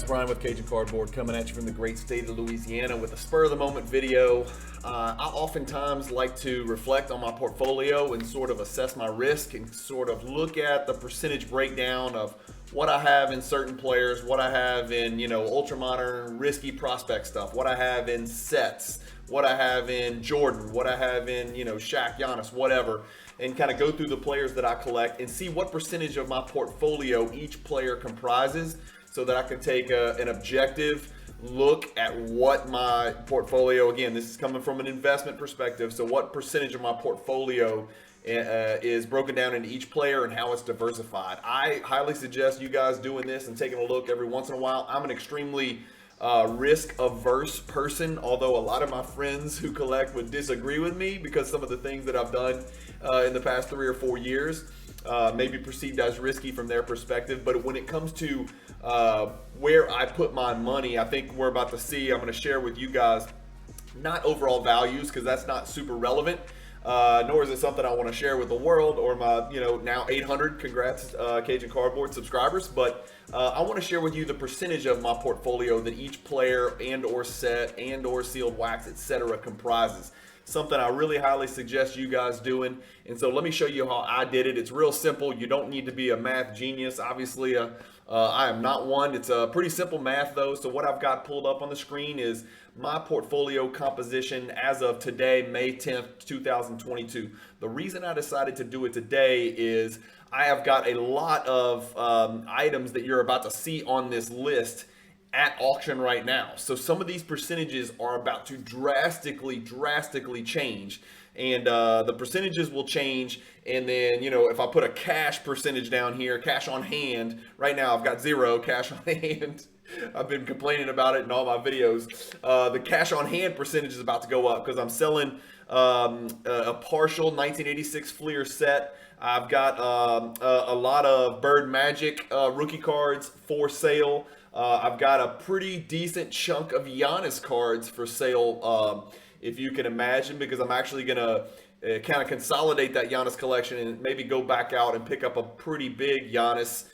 Brian with Cajun Cardboard coming at you from the great state of Louisiana with a spur of the moment video. I oftentimes like to reflect on my portfolio and sort of assess my risk and sort of look at the percentage breakdown of what I have in certain players, what I have in, ultra modern risky prospect stuff, what I have in sets, what I have in Jordan, what I have in, Shaq, Giannis, whatever, and kind of go through the players that I collect and see what percentage of my portfolio each player comprises so that I can take an objective look at what my portfolio, again, this is coming from an investment perspective, so what percentage of my portfolio is broken down into each player and how it's diversified. I highly suggest you guys doing this and taking a look every once in a while. I'm an extremely risk-averse person, although a lot of my friends who collect would disagree with me because some of the things that I've done in the past 3 or 4 years may be perceived as risky from their perspective. But when it comes to where I put my money, I think we're about to see, I'm going to share with you guys not overall values because that's not super relevant. Nor is it something I want to share with the world or my, now 800, congrats, Cajun Cardboard subscribers. But I want to share with you the percentage of my portfolio that each player and or set and or sealed wax, etc. comprises. Something I really highly suggest you guys doing. And so let me show you how I did it. It's real simple. You don't need to be a math genius. Obviously, I am not one. It's a pretty simple math though. So what I've got pulled up on the screen is my portfolio composition as of today, May 10th, 2022. The reason I decided to do it today is I have got a lot of items that you're about to see on this list at auction right now. So some of these percentages are about to drastically change. And the percentages will change. And then, if I put a cash percentage down here, cash on hand, right now I've got 0 cash on hand. I've been complaining about it in all my videos. The cash on hand percentage is about to go up because I'm selling a partial 1986 Fleer set. I've got a lot of Bird Magic rookie cards for sale. I've got a pretty decent chunk of Giannis cards for sale, if you can imagine, because I'm actually going to kind of consolidate that Giannis collection and maybe go back out and pick up a pretty big Giannis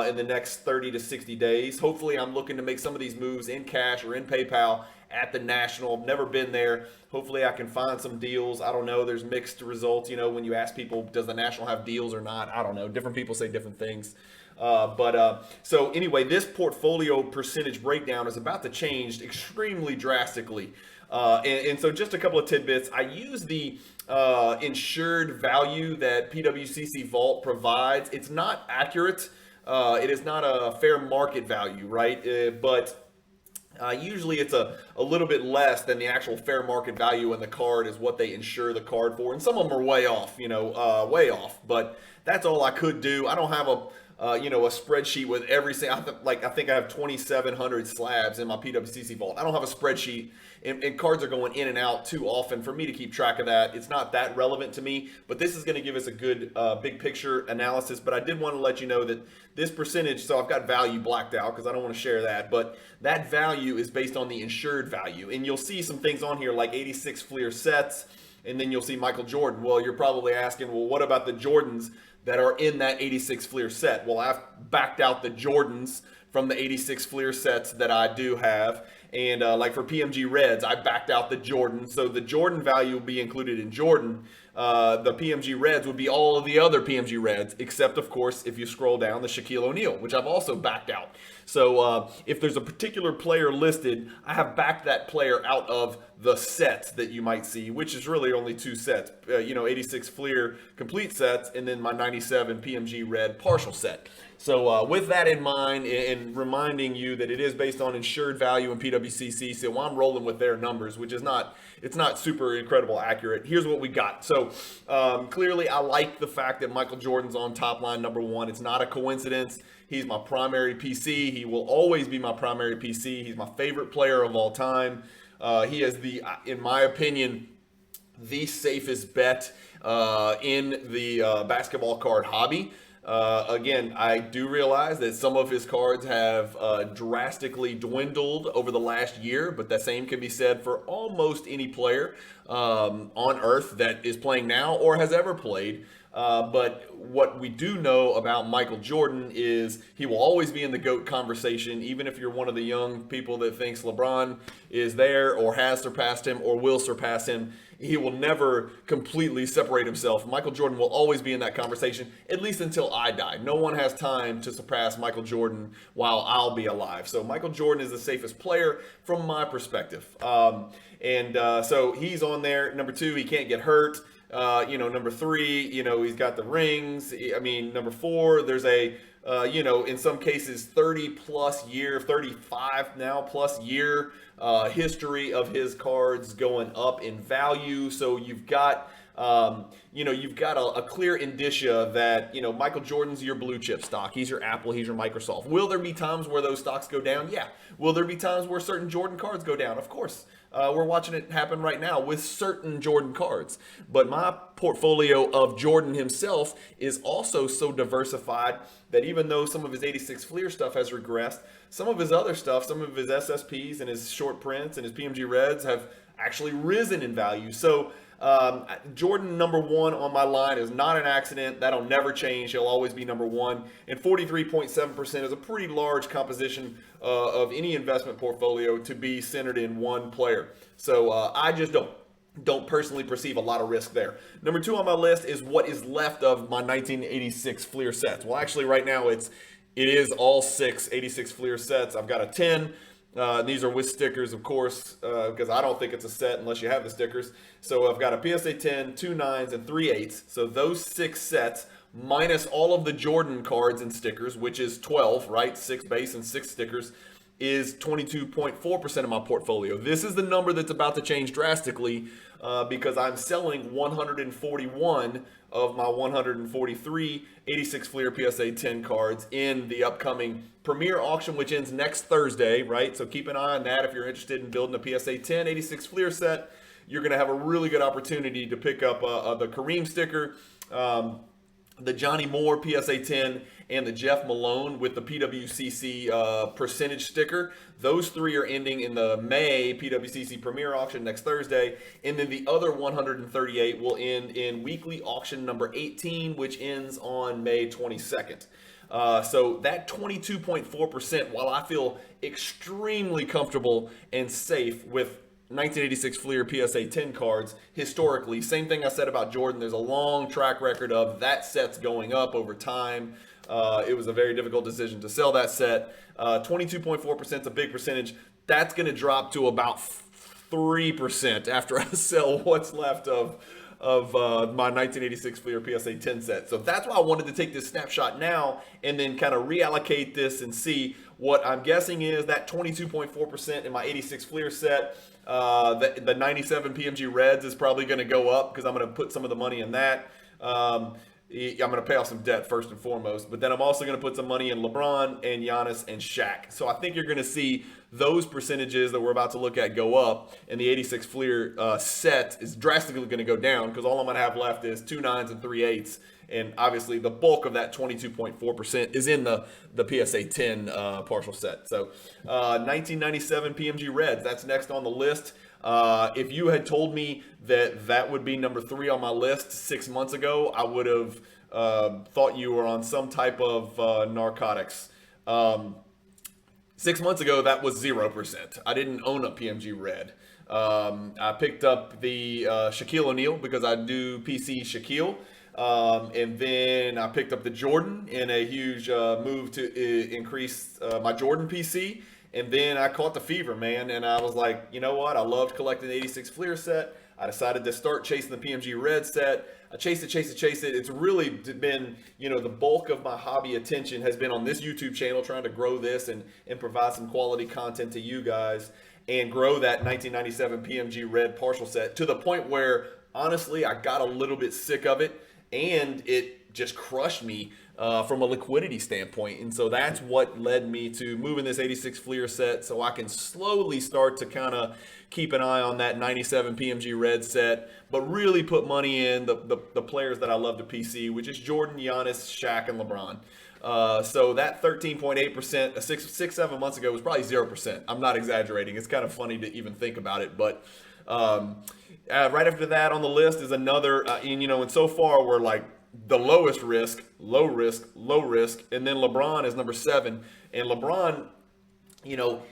in the next 30 to 60 days. Hopefully, I'm looking to make some of these moves in cash or in PayPal at the National. I've never been there. Hopefully, I can find some deals. I don't know. There's mixed results. When you ask people, does the National have deals or not? I don't know. Different people say different things. So anyway, this portfolio percentage breakdown is about to change extremely drastically. And so just a couple of tidbits. I use the insured value that PWCC Vault provides. It's not accurate. It is not a fair market value, right? But usually it's a little bit less than the actual fair market value in the card is what they insure the card for. And some of them are way off, way off. But that's all I could do. I don't have a spreadsheet with every single, I think I have 2,700 slabs in my PWCC Vault. I don't have a spreadsheet, and cards are going in and out too often for me to keep track of that. It's not that relevant to me, but this is going to give us a good big picture analysis. But I did want to let you know that this percentage, so I've got value blacked out because I don't want to share that, but that value is based on the insured value. And you'll see some things on here like 86 Fleer sets, and then you'll see Michael Jordan. Well, you're probably asking, well, what about the Jordans that are in that 86 Fleer set? Well, I've backed out the Jordans from the 86 Fleer sets that I do have. And like for PMG Reds, I backed out the Jordan. So the Jordan value will be included in Jordan. The PMG Reds would be all of the other PMG Reds, except, of course, if you scroll down, the Shaquille O'Neal, which I've also backed out. So if there's a particular player listed, I have backed that player out of the sets that you might see, which is really only 2 sets, 86 Fleer complete sets, and then my 97 PMG Red partial set. So with that in mind, and reminding you that it is based on insured value in PWCC, so I'm rolling with their numbers, which is it's not super incredible accurate. Here's what we got. So clearly, I like the fact that Michael Jordan's on top line number 1. It's not a coincidence. He's my primary PC. He will always be my primary PC. He's my favorite player of all time. He is in my opinion, the safest bet in the basketball card hobby. Again, I do realize that some of his cards have drastically dwindled over the last year, but the same can be said for almost any player on earth that is playing now or has ever played. But what we do know about Michael Jordan is he will always be in the GOAT conversation, even if you're one of the young people that thinks LeBron is there or has surpassed him or will surpass him. He will never completely separate himself. Michael Jordan will always be in that conversation, at least until I die. No one has time to surpass Michael Jordan while I'll be alive. So Michael Jordan is the safest player from my perspective. So he's on there. Number 2, he can't get hurt. Number 3, he's got the rings. I mean, number 4, there's a, in some cases 35 now plus year history of his cards going up in value. So you've got, a clear indicia that, Michael Jordan's your blue chip stock. He's your Apple, he's your Microsoft. Will there be times where those stocks go down? Yeah. Will there be times where certain Jordan cards go down? Of course. We're watching it happen right now with certain Jordan cards. But my portfolio of Jordan himself is also so diversified that even though some of his 86 Fleer stuff has regressed, some of his other stuff, some of his SSPs and his short prints and his PMG Reds have actually risen in value. So Jordan number 1 on my line is not an accident. That'll never change. He'll always be number 1. And 43.7% is a pretty large composition of any investment portfolio to be centered in one player. So I just don't personally perceive a lot of risk there. Number 2 on my list is what is left of my 1986 Fleer sets. Well, actually right now it is all 6 86 Fleer sets. I've got a 10. These are with stickers, of course, because I don't think it's a set unless you have the stickers. So I've got a PSA 10, 2 9s, and 3 8s. So those 6 sets minus all of the Jordan cards and stickers, which is 12, right? 6 base and 6 stickers, is 22.4% of my portfolio. This is the number that's about to change drastically because I'm selling 141 of my 143 86 Fleer PSA 10 cards in the upcoming Premier Auction, which ends next Thursday, right? So keep an eye on that if you're interested in building a PSA 10 86 Fleer set. You're going to have a really good opportunity to pick up the Kareem sticker, the Johnny Moore PSA 10, and the Jeff Malone with the PWCC percentage sticker. Those 3 are ending in the May PWCC Premier Auction next Thursday. And then the other 138 will end in Weekly Auction number 18, which ends on May 22nd. So that 22.4%, while I feel extremely comfortable and safe with 1986 Fleer PSA 10 cards, historically, same thing I said about Jordan. There's a long track record of that set's going up over time. It was a very difficult decision to sell that set. 22.4% is a big percentage. That's going to drop to about 3% after I sell what's left of my 1986 Fleer PSA 10 set. So that's why I wanted to take this snapshot now and then kind of reallocate this and see what I'm guessing is that 22.4% in my 86 Fleer set. The 97 PMG Reds is probably going to go up because I'm going to put some of the money in that. I'm going to pay off some debt first and foremost, but then I'm also going to put some money in LeBron and Giannis and Shaq. So I think you're going to see those percentages that we're about to look at go up, and the 86 Fleer set is drastically going to go down because all I'm going to have left is 2 9s and 3 8s. And obviously the bulk of that 22.4% is in the PSA 10 partial set. So 1997 PMG Reds, that's next on the list. If you had told me that would be number 3 on my list 6 months ago, I would have thought you were on some type of narcotics. 6 months ago, that was 0%. I didn't own a PMG Red. I picked up the Shaquille O'Neal because I do PC Shaquille. And then I picked up the Jordan in a huge move to increase my Jordan PC. And then I caught the fever, man. And I was like, you know what? I loved collecting the 86 Fleer set. I decided to start chasing the PMG Red set. I chased it. It's really been, the bulk of my hobby attention has been on this YouTube channel, trying to grow this and provide some quality content to you guys and grow that 1997 PMG Red partial set to the point where, honestly, I got a little bit sick of it. And it just crushed me from a liquidity standpoint. And so that's what led me to moving this 86 Fleer set so I can slowly start to kind of keep an eye on that 97 PMG Red set, but really put money in the players that I love to PC, which is Jordan, Giannis, Shaq, and LeBron. So that 13.8% 6-7 months ago was probably 0%. I'm not exaggerating. It's kind of funny to even think about it, but right after that on the list is another, and so far we're like the lowest risk, low risk, low risk, and then LeBron is number 7. And LeBron,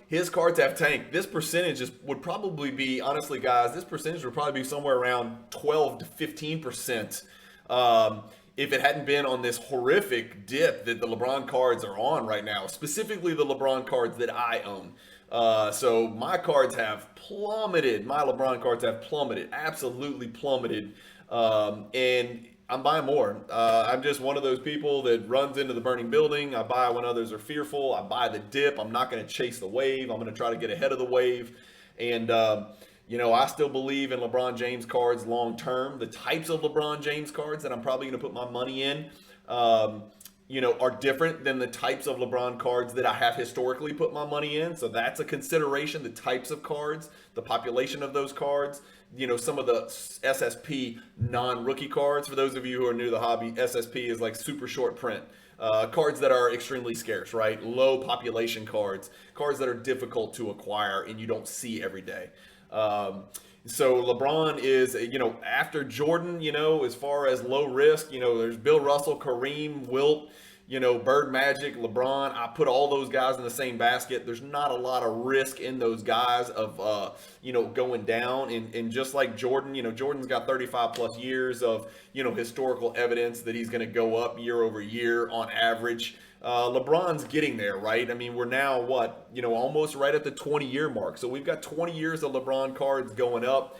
his cards have tanked. This percentage would probably be, honestly, guys, this percentage would probably be somewhere around 12 to 15%. If it hadn't been on this horrific dip that the LeBron cards are on right now, specifically the LeBron cards that I own. So my cards have plummeted. My LeBron cards have plummeted, absolutely plummeted. And I'm buying more. I'm just one of those people that runs into the burning building. I buy when others are fearful. I buy the dip. I'm not going to chase the wave. I'm going to try to get ahead of the wave. And, I still believe in LeBron James cards long term. The types of LeBron James cards that I'm probably going to put my money in, are different than the types of LeBron cards that I have historically put my money in. So that's a consideration, the types of cards, the population of those cards. Some of the SSP non-rookie cards. For those of you who are new to the hobby, SSP is like super short print. Cards that are extremely scarce, right? Low population cards that are difficult to acquire and you don't see every day. So LeBron is, after Jordan, as far as low risk, there's Bill Russell, Kareem, Wilt, Bird Magic, LeBron. I put all those guys in the same basket. There's not a lot of risk in those guys of, going down. And just like Jordan, Jordan's got 35 plus years of, historical evidence that he's going to go up year over year on average. LeBron's getting there, right? I mean, we're now almost right at the 20-year mark. So we've got 20 years of LeBron cards going up.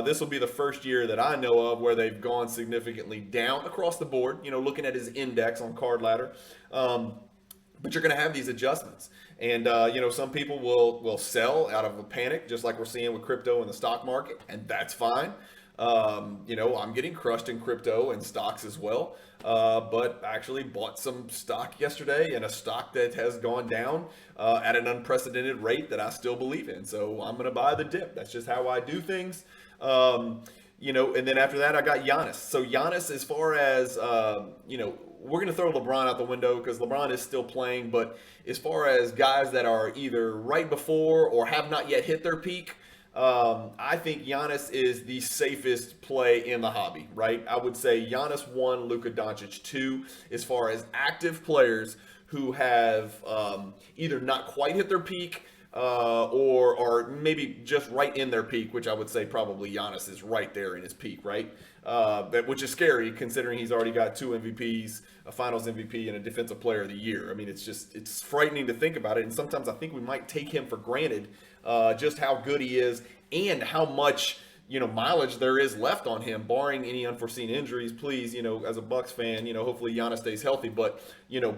This will be the first year that I know of where they've gone significantly down across the board, looking at his index on Card Ladder. But you're going to have these adjustments. And, some people will sell out of a panic, just like we're seeing with crypto in the stock market, and that's fine. I'm getting crushed in crypto and stocks as well. But I actually bought some stock yesterday, and a stock that has gone down at an unprecedented rate that I still believe in. So I'm going to buy the dip. That's just how I do things. And then after that, I got Giannis. So Giannis, as far as, we're going to throw LeBron out the window because LeBron is still playing. But as far as guys that are either right before or have not yet hit their peak, I think Giannis is the safest play in the hobby, right? I would say Giannis 1, Luka Doncic 2, as far as active players who have either not quite hit their peak or maybe just right in their peak, which I would say probably Giannis is right there in his peak, right? Which is scary considering he's already got 2 MVPs, a Finals MVP, and a Defensive Player of the Year. I mean, it's frightening to think about it, and sometimes I think we might take him for granted, just how good he is and how much mileage there is left on him, barring any unforeseen injuries. Please, as a Bucks fan, hopefully Giannis stays healthy, but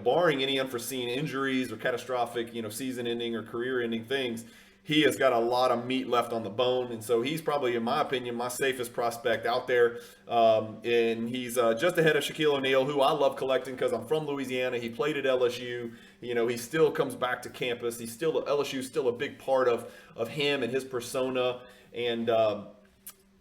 barring any unforeseen injuries or catastrophic, season-ending or career-ending things, he has got a lot of meat left on the bone, and so he's probably, in my opinion, my safest prospect out there. And he's just ahead of Shaquille O'Neal, who I love collecting because I'm from Louisiana. He played at LSU. He still comes back to campus. LSU's still a big part of him and his persona. And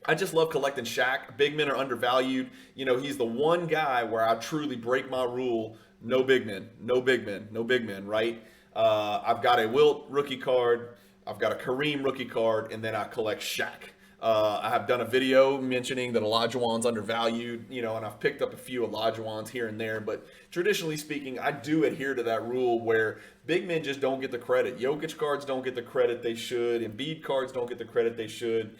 I just love collecting Shaq. Big men are undervalued. He's the one guy where I truly break my rule. No big men, no big men, no big men, right? I've got a Wilt rookie card. I've got a Kareem rookie card, and then I collect Shaq. I have done a video mentioning that Olajuwon's undervalued, and I've picked up a few Olajuwons here and there. But traditionally speaking, I do adhere to that rule where big men just don't get the credit. Jokic cards don't get the credit they should. Embiid cards don't get the credit they should.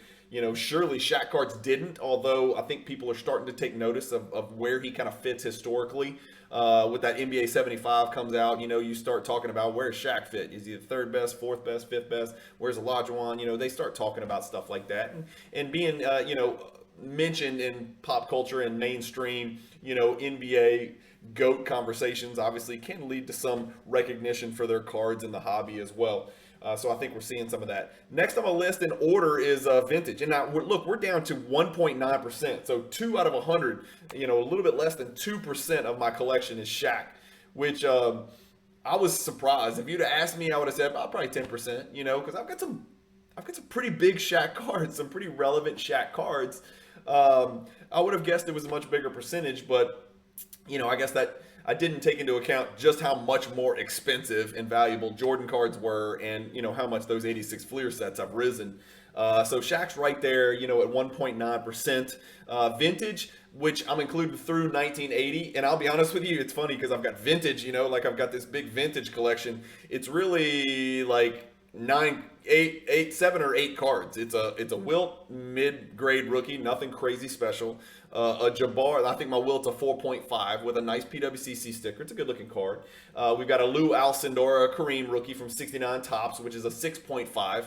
Surely Shaq cards didn't, although I think people are starting to take notice of where he kind of fits historically. With that NBA 75 comes out, you start talking about where's Shaq fit. Is he the third best, fourth best, fifth best? Where's Olajuwon? They start talking about stuff like that. And being, mentioned in pop culture and mainstream, NBA GOAT conversations obviously can lead to some recognition for their cards in the hobby as well. So I think we're seeing some of that. Next on my list in order is vintage. And now, we're down to 1.9%. So 2 out of 100, a little bit less than 2% of my collection is Shaq, which I was surprised. If you'd have asked me, I would have said probably 10%, because I've got some pretty big Shaq cards, some pretty relevant Shaq cards. I would have guessed it was a much bigger percentage, but, I guess that I didn't take into account just how much more expensive and valuable Jordan cards were and, how much those 86 Fleer sets have risen. So Shaq's right there, at 1.9%. Vintage, which I'm included through 1980. And I'll be honest with you, it's funny because I've got vintage, like I've got this big vintage collection. It's really like seven or eight cards. It's a Wilt mid-grade rookie, nothing crazy special. A Jabbar, I think my Wilt's a 4.5 with a nice PWCC sticker. It's a good looking card. We've got a Lou Alcindor, a Kareem rookie from 69 Topps, which is a 6.5.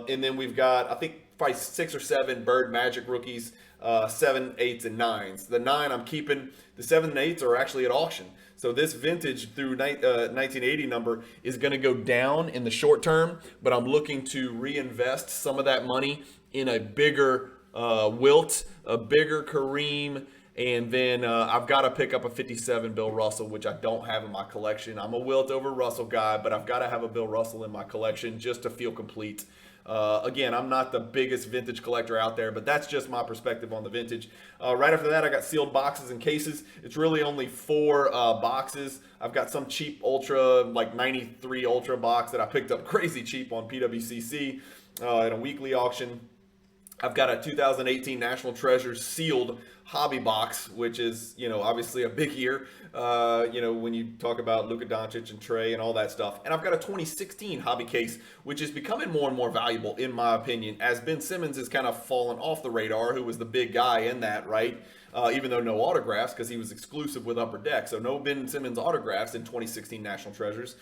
And then we've got, I think, probably 6 or 7 Bird Magic rookies, 7, 8s, and 9s. The 9 I'm keeping. The 7 and 8s are actually at auction. So this vintage through 1980 number is going to go down in the short term, but I'm looking to reinvest some of that money in a bigger Wilt, a bigger Kareem, and then I've got to pick up a 57 Bill Russell, which I don't have in my collection. I'm a Wilt over Russell guy, but I've got to have a Bill Russell in my collection just to feel complete. Again, I'm not the biggest vintage collector out there, but that's just my perspective on the vintage. Right after that, I got sealed boxes and cases. It's really only 4 boxes. I've got some cheap Ultra, like 93 Ultra box that I picked up crazy cheap on PWCC in a weekly auction. I've got a 2018 National Treasures sealed hobby box, which is, obviously a big year, when you talk about Luka Doncic and Trey and all that stuff. And I've got a 2016 hobby case, which is becoming more and more valuable, in my opinion, as Ben Simmons has kind of fallen off the radar, who was the big guy in that, right? Even though no autographs, because he was exclusive with Upper Deck. So no Ben Simmons autographs in 2016 National Treasures.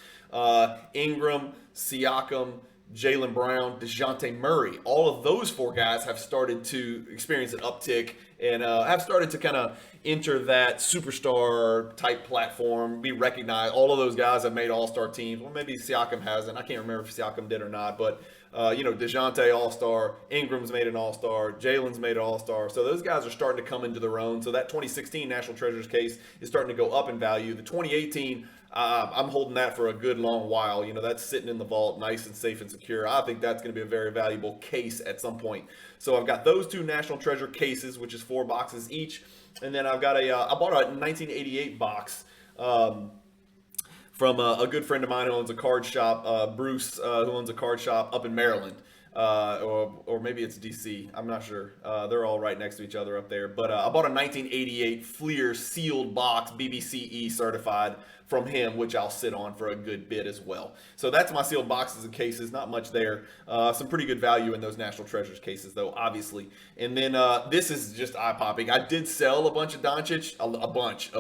Ingram, Siakam, Jaylen Brown, DeJounte Murray. All of those 4 guys have started to experience an uptick and have started to kind of enter that superstar type platform, be recognized. All of those guys have made all-star teams. Well, maybe Siakam hasn't. I can't remember if Siakam did or not, but DeJounte all-star, Ingram's made an all-star, Jalen's made an all-star. So those guys are starting to come into their own. So that 2016 National Treasures case is starting to go up in value. The 2018, I'm holding that for a good long while. That's sitting in the vault, nice and safe and secure. I think that's going to be a very valuable case at some point. So I've got those 2 National Treasure cases, which is 4 boxes each. And then I've got I bought a 1988 box from a good friend of mine who owns a card shop, Bruce, who owns a card shop up in Maryland. Or maybe it's DC. I'm not sure. They're all right next to each other up there. But I bought a 1988 Fleer sealed box, BBCE certified, from him, which I'll sit on for a good bit as well. So that's my sealed boxes and cases. Not much there. Some pretty good value in those National Treasures cases, though, obviously. And then this is just eye-popping. I did sell a bunch of Doncic, a bunch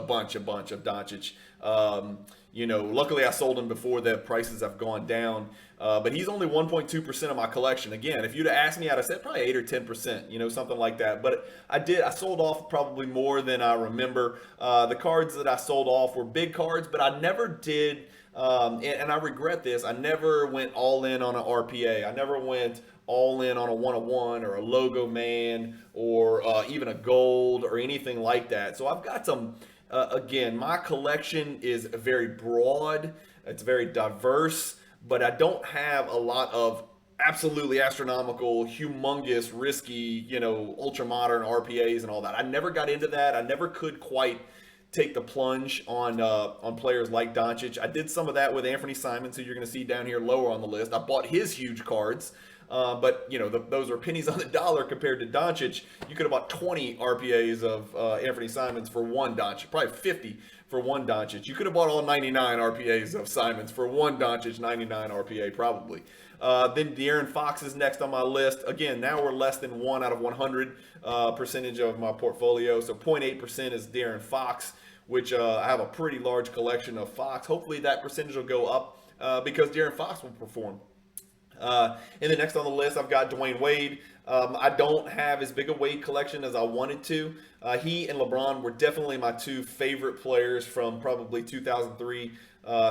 of Doncic. Luckily I sold him before the prices have gone down. But he's only 1.2% of my collection. Again, if you'd have asked me, I'd have said probably 8 or 10%, something like that. But I sold off probably more than I remember. The cards that I sold off were big cards, but I never did, and I regret this, I never went all in on an RPA. I never went all in on a 101 or a logo man or even a gold or anything like that. So I've got some, again, my collection is very broad. It's very diverse. But I don't have a lot of absolutely astronomical, humongous, risky, ultra modern RPAs and all that. I never got into that. I never could quite take the plunge on players like Doncic. I did some of that with Anthony Simons, who you're going to see down here lower on the list. I bought his huge cards. But those are pennies on the dollar compared to Doncic. You could have bought 20 RPAs of Anthony Simons for one Doncic, probably 50 for one Doncic. You could have bought all 99 RPAs of Simons for one Doncic 99 RPA, probably. Then De'Aaron Fox is next on my list. Again, now we're less than 1 out of 100 percentage of my portfolio. So 0.8% is De'Aaron Fox, which I have a pretty large collection of Fox. Hopefully that percentage will go up because De'Aaron Fox will perform. And then next on the list, I've got Dwayne Wade. I don't have as big a Wade collection as I wanted to. He and Lebron were definitely my 2 favorite players from probably 2003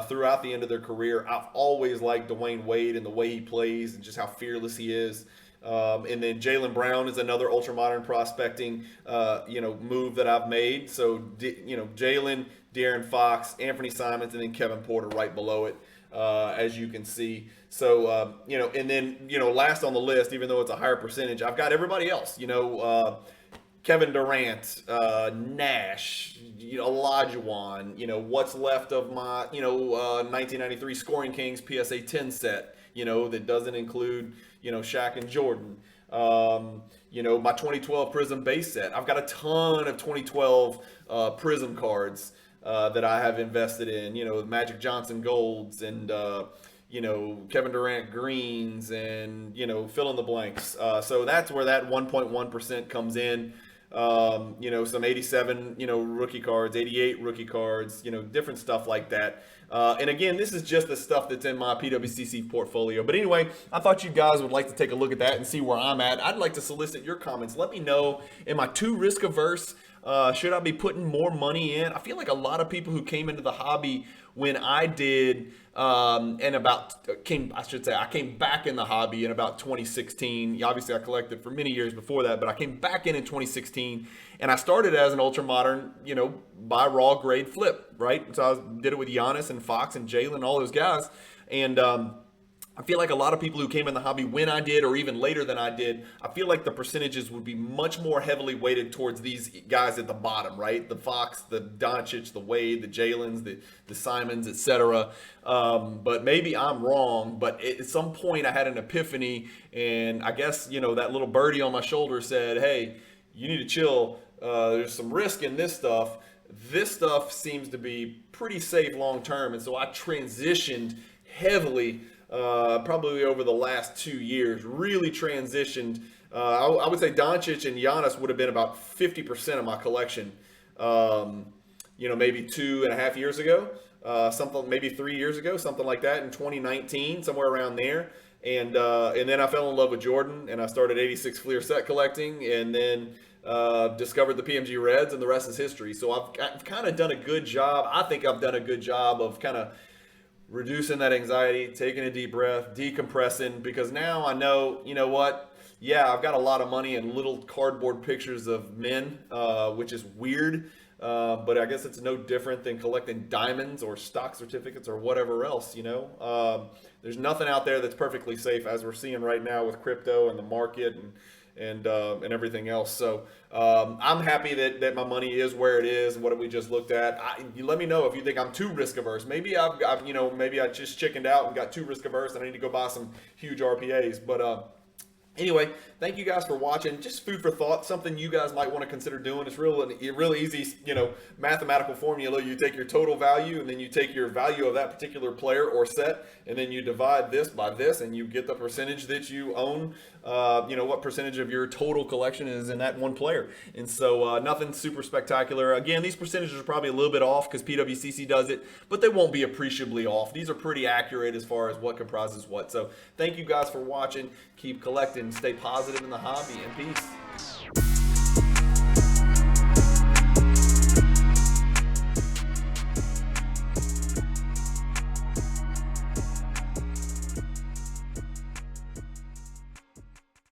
throughout the end of their career. I've always liked Dwayne Wade and the way he plays and just how fearless he is. And then Jaylen Brown is another ultra modern prospecting, move that I've made. So, Jaylen, De'Aaron Fox, Anthony Simons, and then Kevin Porter right below it. As you can see. So, and then, last on the list, even though it's a higher percentage, I've got everybody else, Kevin Durant, Nash, Olajuwon, what's left of my, 1993 Scoring Kings PSA 10 set, that doesn't include, Shaq and Jordan. My 2012 Prism base set. I've got a ton of 2012 Prism cards that I have invested in. Magic Johnson golds and Kevin Durant greens and fill in the blanks. So that's where that 1.1% comes in. Some 87 rookie cards, 88 rookie cards, different stuff like that. And again, this is just the stuff that's in my PWCC portfolio. But anyway, I thought you guys would like to take a look at that and see where I'm at. I'd like to solicit your comments. Let me know, am I too risk averse? Should I be putting more money in? I feel like a lot of people who came into the hobby when I did, I came back in the hobby in about 2016. Obviously, I collected for many years before that, but I came back in 2016, and I started as an ultra modern, buy raw grade flip, right? So I did it with Giannis and Fox and Jalen, all those guys, and I feel like a lot of people who came in the hobby when I did, or even later than I did, I feel like the percentages would be much more heavily weighted towards these guys at the bottom, right? The Fox, the Doncic, the Wade, the Jalen's, the Simons, etc. But maybe I'm wrong. But at some point I had an epiphany, and I guess, that little birdie on my shoulder said, hey, you need to chill. There's some risk in this stuff. This stuff seems to be pretty safe long term. And so I transitioned heavily probably over the last 2 years, really transitioned. I would say Doncic and Giannis would have been about 50% of my collection, maybe 2.5 years ago, maybe 3 years ago, something like that in 2019, somewhere around there. And then I fell in love with Jordan, and I started 86 Fleer set collecting, and then discovered the PMG Reds, and the rest is history. So I've kind of done a good job. I think I've done a good job of kind of reducing that anxiety, taking a deep breath, decompressing, because now I know, I've got a lot of money in little cardboard pictures of men, which is weird, but I guess it's no different than collecting diamonds or stock certificates or whatever else, There's nothing out there that's perfectly safe, as we're seeing right now with crypto and the market and everything else. So I'm happy that my money is where it is. What we just looked at. You let me know if you think I'm too risk averse. Maybe maybe I just chickened out and got too risk averse, and I need to go buy some huge RPAs. But anyway, thank you guys for watching. Just food for thought, something you guys might want to consider doing. It's really easy, mathematical formula. You take your total value, and then you take your value of that particular player or set, and then you divide this by this, and you get the percentage that you own. What percentage of your total collection is in that one player. And so nothing super spectacular. Again, these percentages are probably a little bit off because PWCC does it, but they won't be appreciably off. These are pretty accurate as far as what comprises what. So thank you guys for watching. Keep collecting. Stay positive in the hobby, and peace.